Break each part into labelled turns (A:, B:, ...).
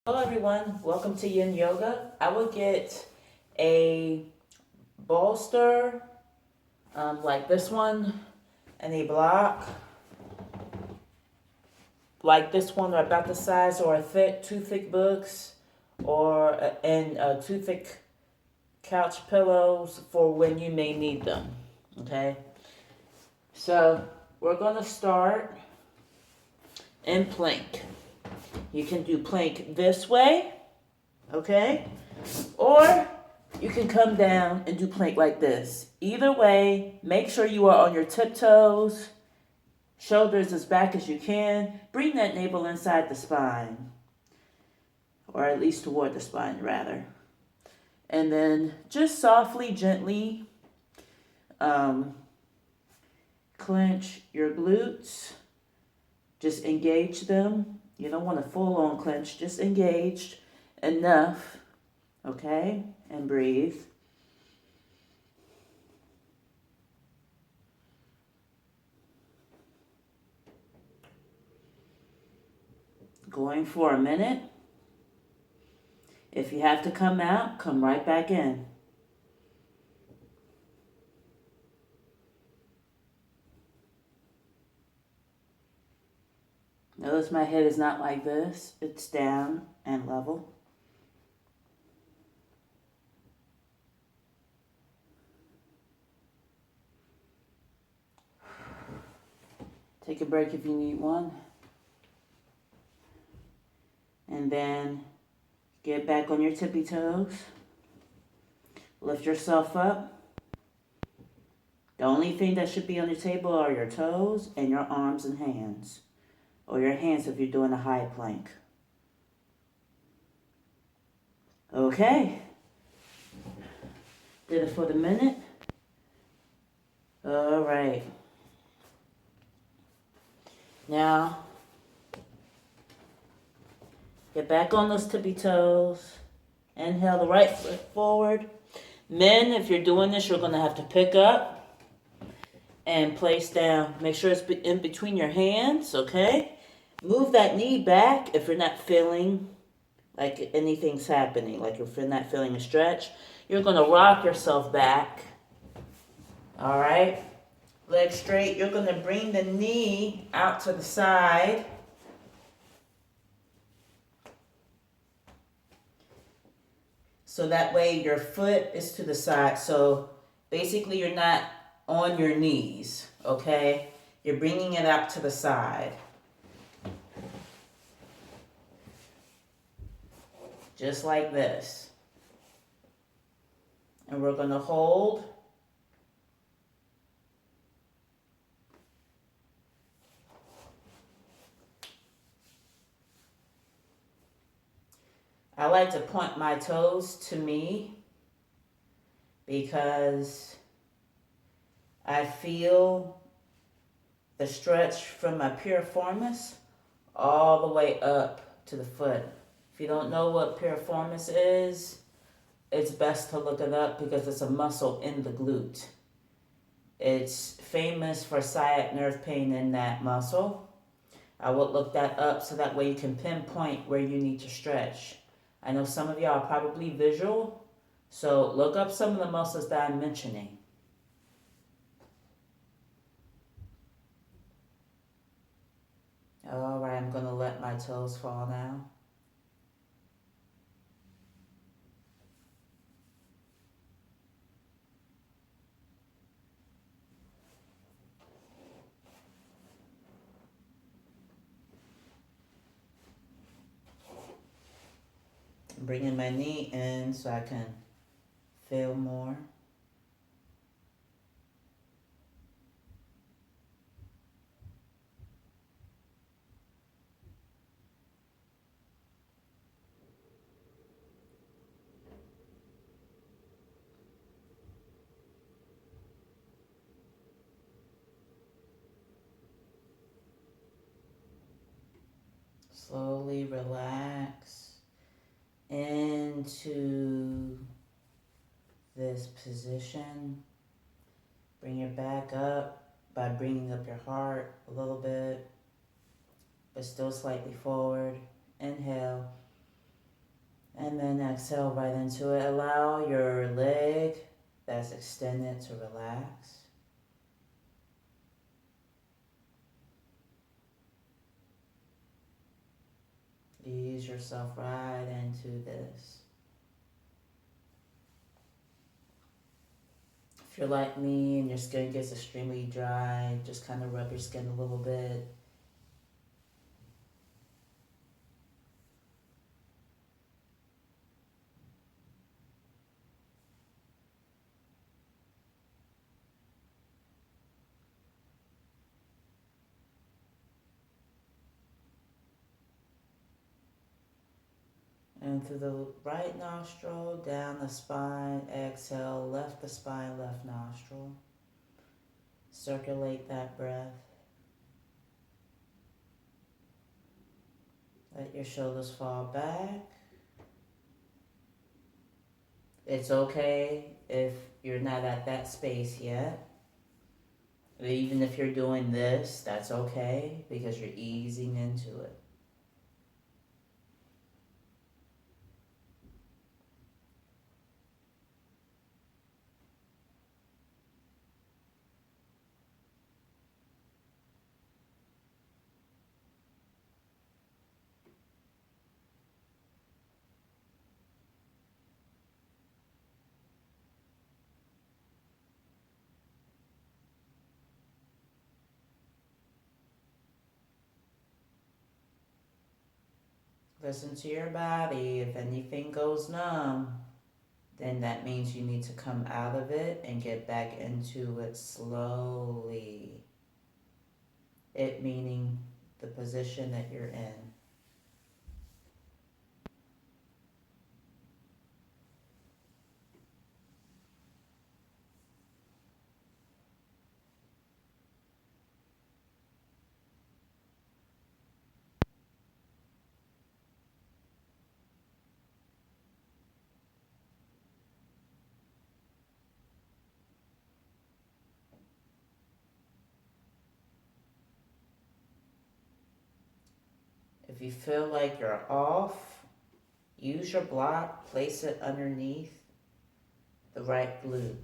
A: Hello everyone, welcome to Yin Yoga. I will get a bolster like this one and a block like this one, or about the size, or two thick books, or and two thick couch pillows for when you may need them. Okay, so we're going to start in plank. You can do plank this way, okay? Or you can come down and do plank like this. Either way, make sure you are on your tiptoes, shoulders as back as you can. Bring that navel inside the spine, or at least toward the spine, rather. And then just softly, gently clench your glutes. Just engage them. You don't want to full on clench, just engaged enough, okay? And breathe. Going for a minute. If you have to come out, come right back in. Notice my head is not like this. It's down and level. Take a break if you need one. And then get back on your tippy toes. Lift yourself up. The only thing that should be on your table are your toes and your arms and hands. Or your hands if you're doing a high plank. Okay. Did it for the minute. All right. Now, get back on those tippy toes. Inhale the right foot forward. Men, if you're doing this, you're going to have to pick up and place down. Make sure it's in between your hands, okay? Move that knee back if you're not feeling like anything's happening, like if you're not feeling a stretch. You're going to rock yourself back, all right? Leg straight. You're going to bring the knee out to the side. So that way your foot is to the side. So basically you're not on your knees, okay? You're bringing it out to the side. Just like this. And we're going to hold. I like to point my toes to me because I feel the stretch from my piriformis all the way up to the foot. If you don't know what piriformis is, it's best to look it up because it's a muscle in the glute. It's famous for sciatic nerve pain in that muscle. I would look that up so that way you can pinpoint where you need to stretch. I know some of y'all are probably visual, so look up some of the muscles that I'm mentioning. All right, I'm going to let my toes fall now. I'm bringing my knee in so I can feel more. Slowly relax into this position. Bring your back up. by bringing up your heart a little bit, but still slightly forward. Inhale. And then exhale right into it. Allow your leg that's extended to relax. Ease yourself right into this. If you're like me and your skin gets extremely dry, just kind of rub your skin a little bit. And through the right nostril, down the spine, exhale, left the spine, left nostril. Circulate that breath. Let your shoulders fall back. It's okay if you're not at that space yet. Even if you're doing this, that's okay because you're easing into it. Listen to your body. If anything goes numb, then that means you need to come out of it and get back into it slowly. It meaning the position that you're in. If you feel like you're off, use your block, place it underneath the right glute.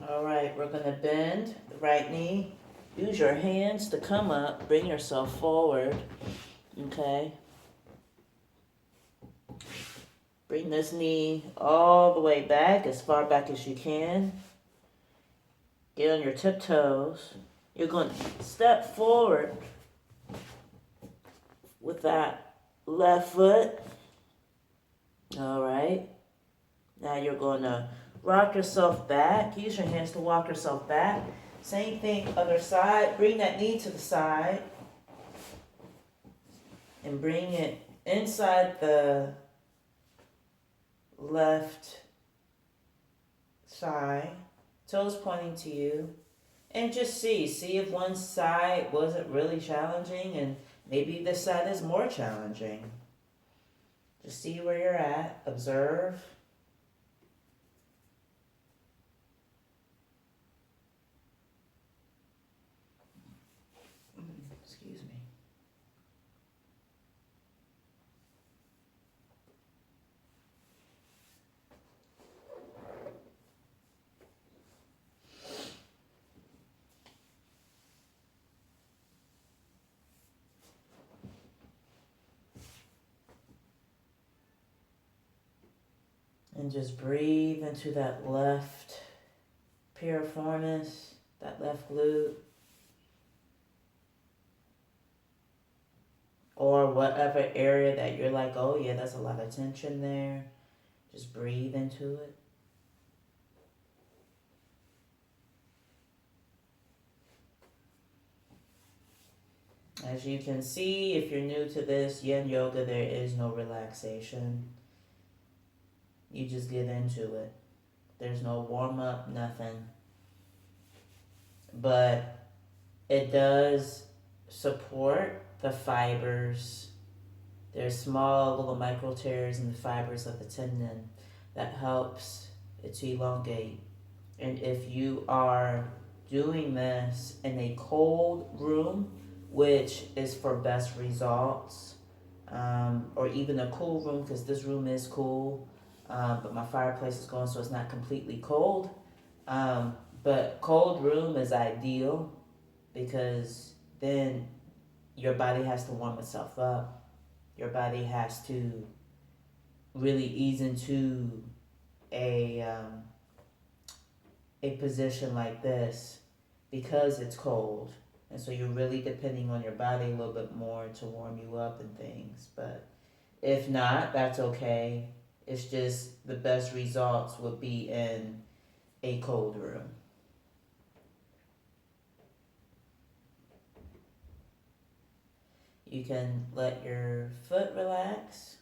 A: All right, we're going to bend the right knee. Use your hands to come up. Bring yourself forward. Okay. Bring this knee all the way back, as far back as you can. Get on your tiptoes. You're going to step forward with that left foot. All right. Now you're going to rock yourself back. Use your hands to walk yourself back. Same thing, other side. Bring that knee to the side. And bring it inside the left side. Toes pointing to you. And just see if one side wasn't really challenging and maybe this side is more challenging. Just see where you're at, observe. Excuse me. And just breathe into that left piriformis, that left glute, or whatever area that you're like, oh yeah, there's a lot of tension there. Just breathe into it. As you can see, if you're new to this, Yin Yoga, there is no relaxation. You just get into it. There's no warm up, nothing. But it does support the fibers. There's small little micro tears in the fibers of the tendon that helps it to elongate. And if you are doing this in a cold room, which is for best results, or even a cool room, because this room is cool, but my fireplace is going, so it's not completely cold. But cold room is ideal because then your body has to warm itself up. Your body has to really ease into a a position like this because it's cold. And so you're really depending on your body a little bit more to warm you up and things. But if not, that's okay. It's just the best results would be in a cold room. You can let your foot relax.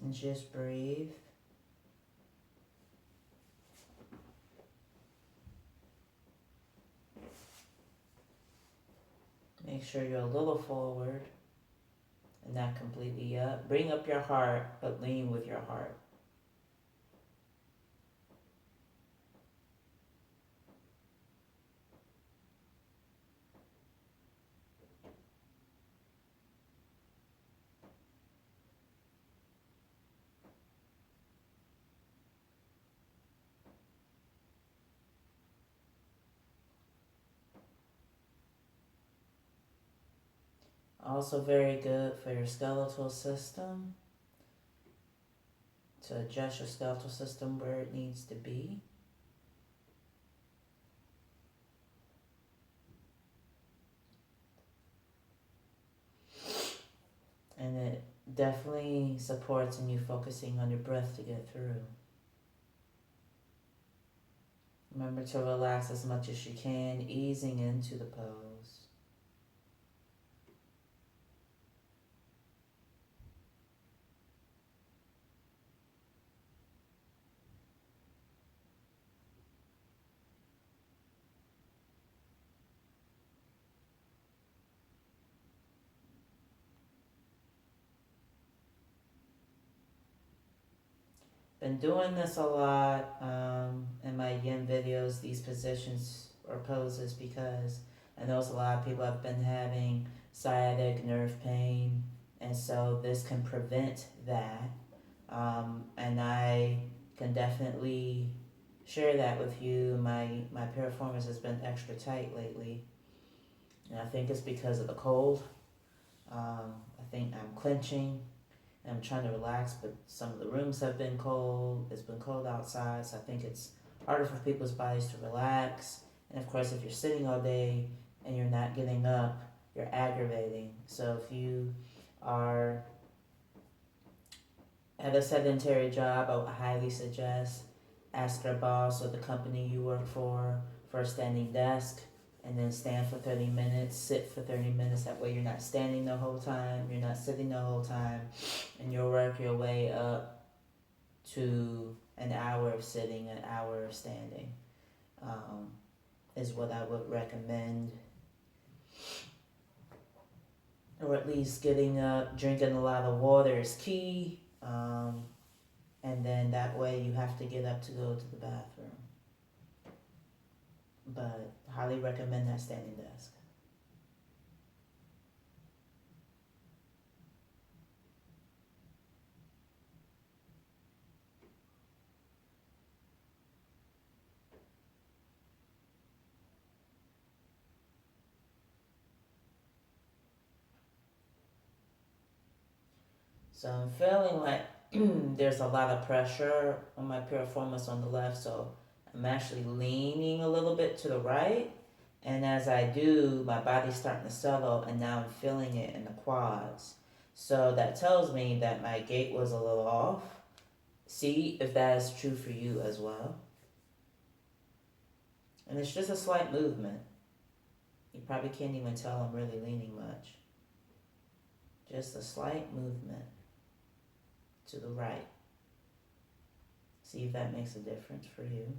A: And just breathe. Make sure you're a little forward and not completely up. Bring up your heart, but lean with your heart. Also very good for your skeletal system, to adjust your skeletal system where it needs to be. And it definitely supports in you focusing on your breath to get through. Remember to relax as much as you can, easing into the pose. Been doing this a lot in my yin videos, these positions or poses, because I know a lot of people have been having sciatic nerve pain, and so this can prevent that. And I can definitely share that with you. My piriformis has been extra tight lately, and I think it's because of the cold. I think I'm clenching. I'm trying to relax, but some of the rooms have been cold. It's been cold outside, so I think it's harder for people's bodies to relax. And of course, if you're sitting all day and you're not getting up, you're aggravating. So if you are at a sedentary job, I would highly suggest ask your boss or the company you work for a standing desk, and then stand for 30 minutes, sit for 30 minutes. That way you're not standing the whole time, you're not sitting the whole time, and you'll work your way up to an hour of sitting, an hour of standing, is what I would recommend. Or at least getting up, drinking a lot of water is key. And then that way you have to get up to go to the bathroom. But highly recommend that standing desk. So I'm feeling like there's a lot of pressure on my piriformis on the left, so I'm actually leaning a little bit to the right. And as I do, my body's starting to settle, and now I'm feeling it in the quads. So that tells me that my gait was a little off. See if that is true for you as well. And it's just a slight movement. You probably can't even tell I'm really leaning much. Just a slight movement to the right. See if that makes a difference for you.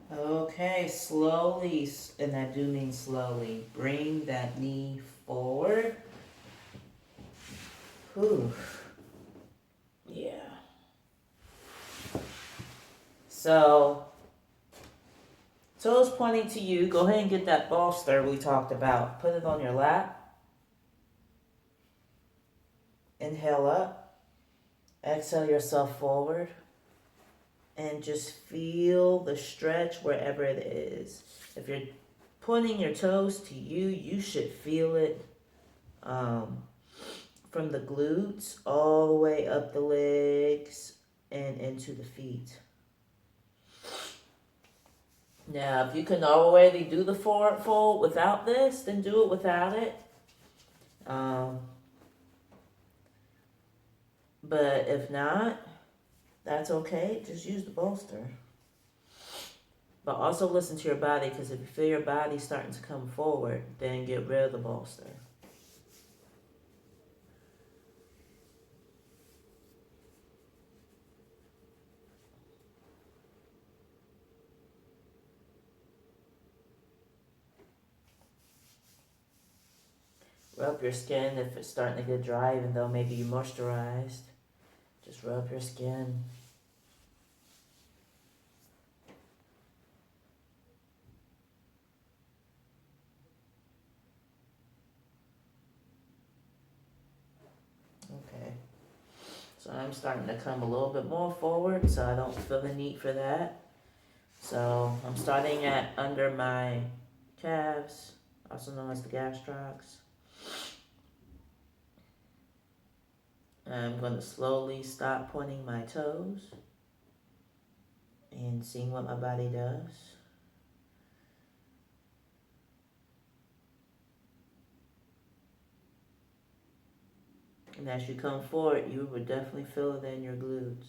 A: Okay, slowly, and I do mean slowly, bring that knee forward. Whew. Yeah. So, toes pointing to you. Go ahead and get that bolster we talked about. Put it on your lap. Inhale up. Exhale yourself forward. And just feel the stretch wherever it is. If you're pointing your toes to you, you should feel it from the glutes all the way up the legs and into the feet. Now, if you can already do the forward fold without this, then do it without it. But if not, that's okay. Just use the bolster. But also listen to your body, because if you feel your body starting to come forward, then get rid of the bolster. Rub your skin if it's starting to get dry, even though maybe you moisturized. Just rub your skin. Okay. So I'm starting to come a little bit more forward, so I don't feel the need for that. So I'm starting at under my calves, also known as the gastrocs. I'm going to slowly stop pointing my toes and seeing what my body does. And as you come forward, you will definitely feel it in your glutes.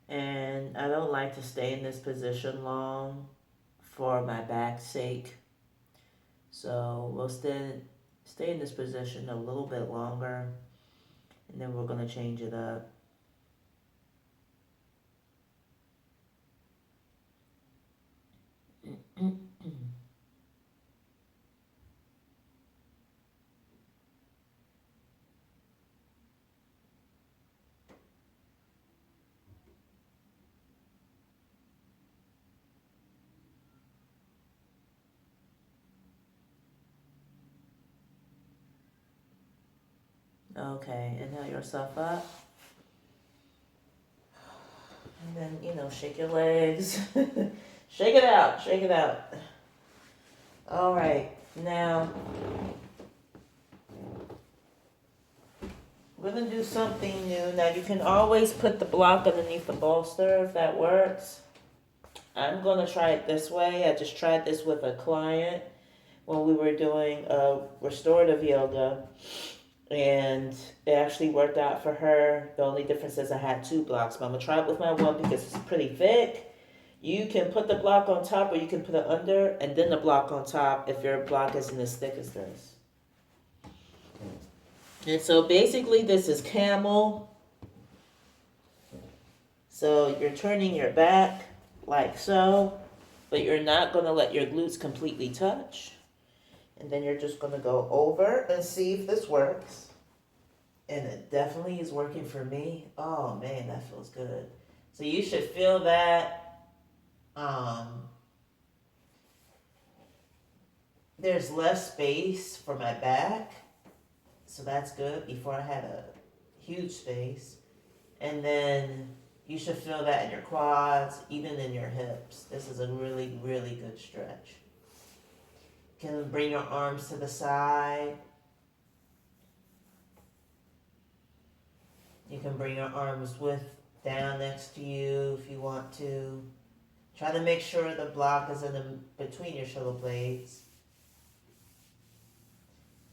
A: And I don't like to stay in this position long for my back's sake. So we'll Stay in this position a little bit longer, and then we're going to change it up. Okay, inhale yourself up. And then, shake your legs. Shake it out, shake it out. All right, now we're going to do something new. Now, you can always put the block underneath the bolster if that works. I'm going to try it this way. I just tried this with a client when we were doing restorative yoga, and it actually worked out for her. The only difference is I had 2 blocks, but I'm going to try it with my one because it's pretty thick. You can put the block on top or you can put it under and then the block on top if your block isn't as thick as this. And so basically this is camel. So you're turning your back like so, but you're not going to let your glutes completely touch. And then you're just going to go over and see if this works. And it definitely is working for me. Oh man, that feels good. So you should feel that. There's less space for my back, so that's good. Before I had a huge space. And then you should feel that in your quads, even in your hips. This is a really, really good stretch. You can bring your arms to the side. You can bring your arms down next to you if you want to. Try to make sure the block is between your shoulder blades.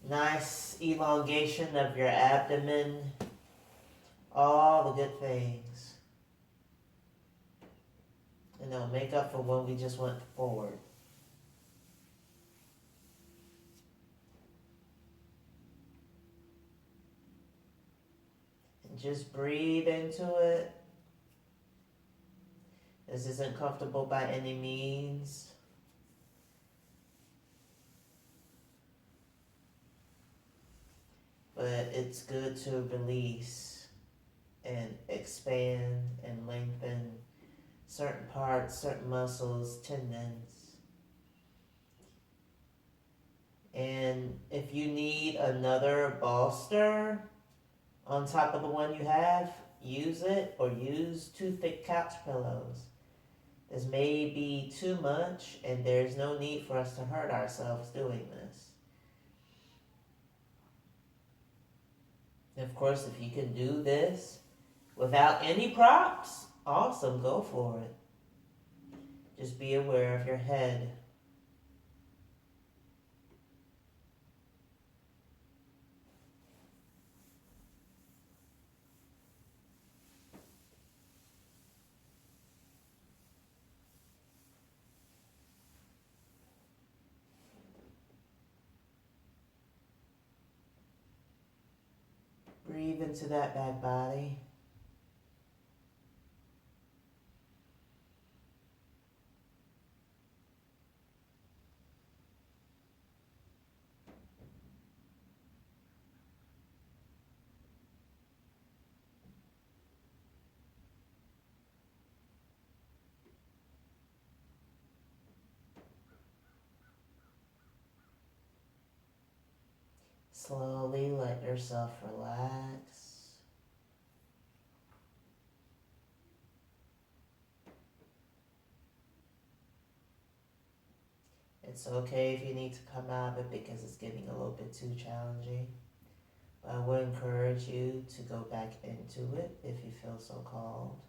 A: Nice elongation of your abdomen. All the good things. And it'll make up for when we just went forward. And just breathe into it. This isn't comfortable by any means. But it's good to release and expand and lengthen certain parts, certain muscles, tendons. And if you need another bolster on top of the one you have, use it or use 2 thick couch pillows. This may be too much, and there's no need for us to hurt ourselves doing this. And of course, if you can do this without any props, awesome, go for it. Just be aware of your head. Breathe into that back body. Slowly let yourself relax. It's okay if you need to come out of it because it's getting a little bit too challenging. But I would encourage you to go back into it if you feel so called.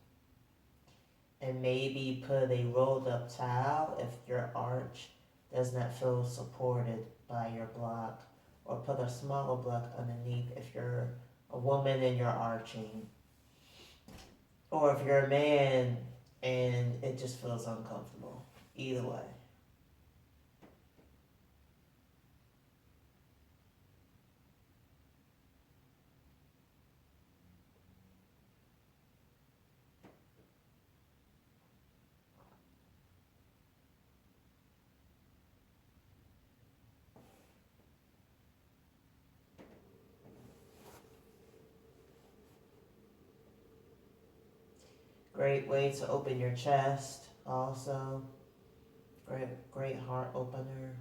A: And maybe put a rolled up towel if your arch does not feel supported by your block. Or put a smaller block underneath if you're a woman and you're arching. Or if you're a man and it just feels uncomfortable. Either way. Great way to open your chest also. Great heart opener.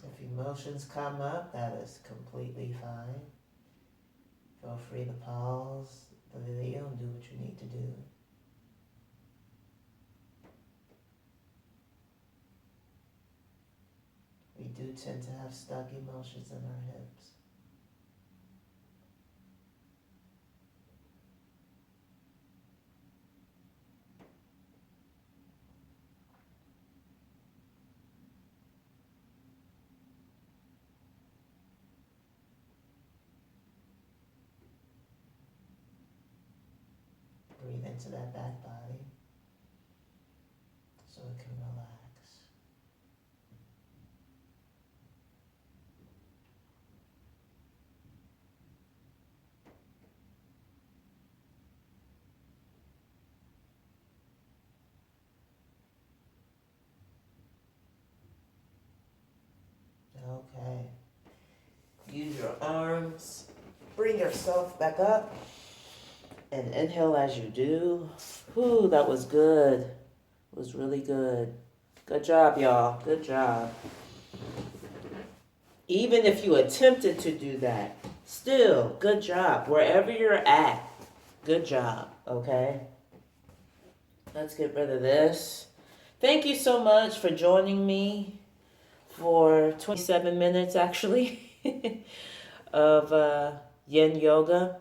A: If emotions come up, that is completely fine. Feel free to pause the video and do what you need to do. We do tend to have stuck emotions in our hips. Breathe into that back body so it can relax. Okay. Use your arms. Bring yourself back up. And inhale as you do. Whew, that was good. It was really good. Good job, y'all. Good job. Even if you attempted to do that, still, good job. Wherever you're at, good job, okay? Let's get rid of this. Thank you so much for joining me for 27 minutes, actually, of Yin Yoga.